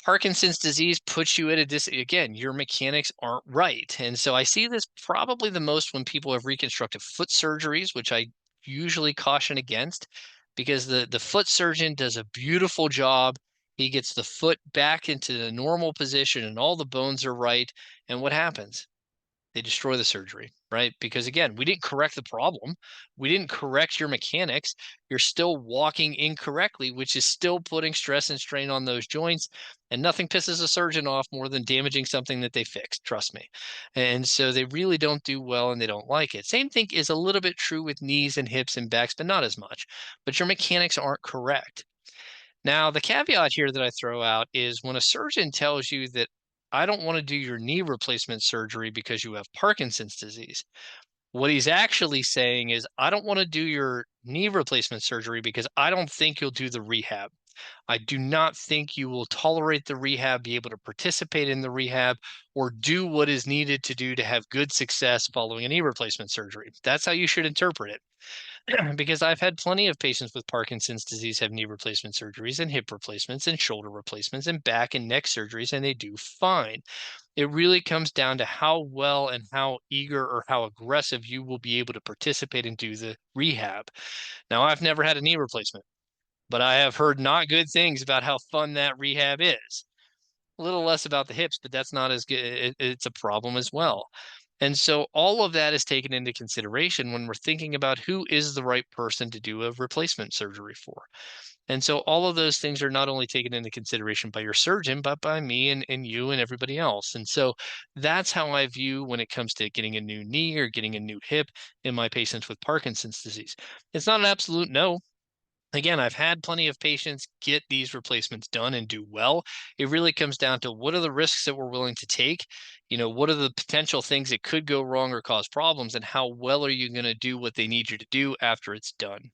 Parkinson's disease puts you at again, your mechanics aren't right. And so I see this probably the most when people have reconstructive foot surgeries, which I usually caution against, because the foot surgeon does a beautiful job. He gets the foot back into the normal position and all the bones are right. And what happens? They destroy the surgery, right? Because again, we didn't correct the problem. We didn't correct your mechanics. You're still walking incorrectly, which is still putting stress and strain on those joints. And nothing pisses a surgeon off more than damaging something that they fixed, trust me. And so they really don't do well and they don't like it. Same thing is a little bit true with knees and hips and backs, but not as much. But your mechanics aren't correct. Now, the caveat here that I throw out is when a surgeon tells you that I don't want to do your knee replacement surgery because you have Parkinson's disease, what he's actually saying is, I don't want to do your knee replacement surgery because I don't think you'll do the rehab. I do not think you will tolerate the rehab, be able to participate in the rehab, or do what is needed to do to have good success following a knee replacement surgery. That's how you should interpret it. Because I've had plenty of patients with Parkinson's disease have knee replacement surgeries and hip replacements and shoulder replacements and back and neck surgeries, and they do fine. It really comes down to how well and how eager or how aggressive you will be able to participate and do the rehab. Now, I've never had a knee replacement, but I have heard not good things about how fun that rehab is. A little less about the hips, but that's not as good. It's a problem as well. And so all of that is taken into consideration when we're thinking about who is the right person to do a replacement surgery for. And so all of those things are not only taken into consideration by your surgeon, but by me and you and everybody else. And so that's how I view when it comes to getting a new knee or getting a new hip in my patients with Parkinson's disease. It's not an absolute no. Again, I've had plenty of patients get these replacements done and do well. It really comes down to what are the risks that we're willing to take? What are the potential things that could go wrong or cause problems, and how well are you going to do what they need you to do after it's done?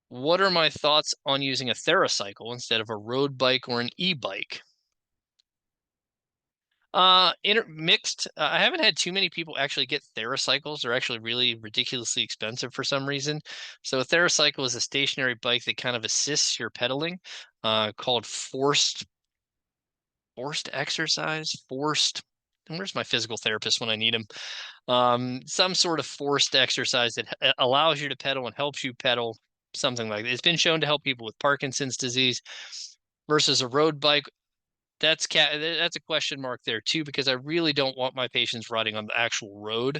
What are my thoughts on using a TheraCycle instead of a road bike or an e-bike? Mixed. I haven't had too many people actually get TheraCycles. They're actually really ridiculously expensive for some reason. So a TheraCycle is a stationary bike that kind of assists your pedaling, called forced exercise, where's my physical therapist when I need him? Some sort of forced exercise that allows you to pedal and helps you pedal, something like that. It's been shown to help people with Parkinson's disease versus a road bike. That's a question mark there too, because I really don't want my patients riding on the actual road.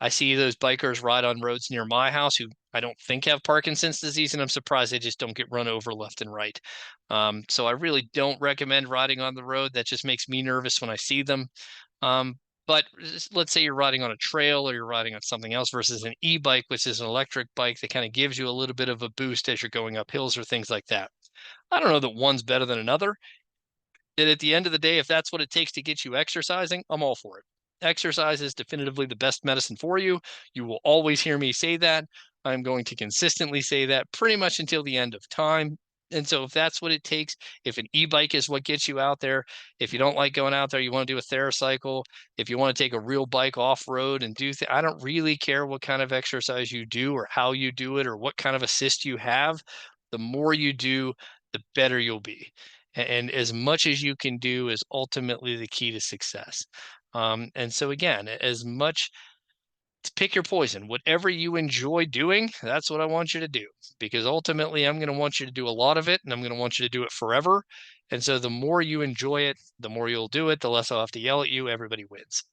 I see those bikers ride on roads near my house who I don't think have Parkinson's disease, and I'm surprised they just don't get run over left and right. So I really don't recommend riding on the road. That just makes me nervous when I see them. But let's say you're riding on a trail or you're riding on something else versus an e-bike, which is an electric bike that kind of gives you a little bit of a boost as you're going up hills or things like that. I don't know that one's better than another. And at the end of the day, if that's what it takes to get you exercising, I'm all for it. Exercise is definitively the best medicine for you. You will always hear me say that. I'm going to consistently say that pretty much until the end of time. And so if that's what it takes, if an e-bike is what gets you out there, if you don't like going out there, you want to do a TheraCycle, if you want to take a real bike off-road and do I don't really care what kind of exercise you do or how you do it or what kind of assist you have. The more you do, the better you'll be. And as much as you can do is ultimately the key to success. And so again, as much pick your poison, whatever you enjoy doing, that's what I want you to do, because ultimately I'm going to want you to do a lot of it and I'm going to want you to do it forever. And so the more you enjoy it, the more you'll do it, the less I'll have to yell at you. Everybody wins.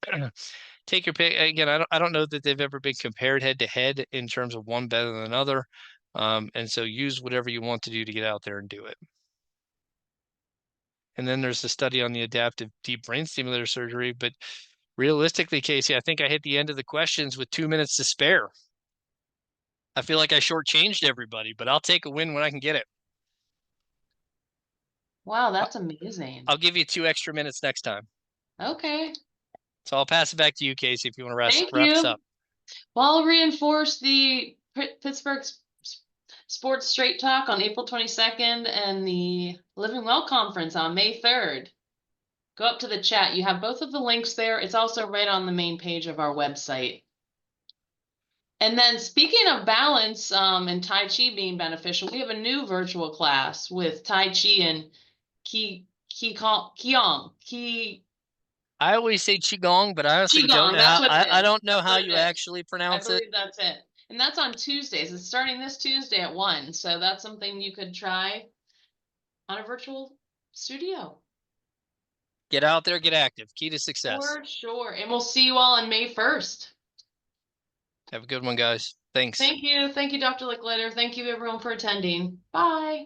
Take your pick. Again, I don't know that they've ever been compared head to head in terms of one better than another. And so use whatever you want to do to get out there and do it. And then there's the study on the adaptive deep brain stimulator surgery. But realistically, Casey, I think I hit the end of the questions with 2 minutes to spare. I feel like I shortchanged everybody, but I'll take a win when I can get it. Wow, that's amazing. I'll give you 2 extra minutes next time. Okay, So I'll pass it back to you, Casey, if you want to thank wrap us you. up. Well, I'll reinforce the Pittsburgh Sports Straight Talk on April 22nd and the Living Well Conference on May 3rd. Go up to the chat. You have both of the links there. It's also right on the main page of our website. And then speaking of balance and Tai Chi being beneficial, we have a new virtual class with Tai Chi and Qigong. I always say Qigong, but I honestly don't Qigong, know that's how what it I is. don't know That's how what it you is. actually I pronounce it. believe that's it. And that's on Tuesdays. It's starting this Tuesday at 1. So that's something you could try on a virtual studio. Get out there, get active. Key to success. For sure. And we'll see you all on May 1st. Have a good one, guys. Thanks. Thank you. Thank you, Dr. Leichliter. Thank you, everyone, for attending. Bye.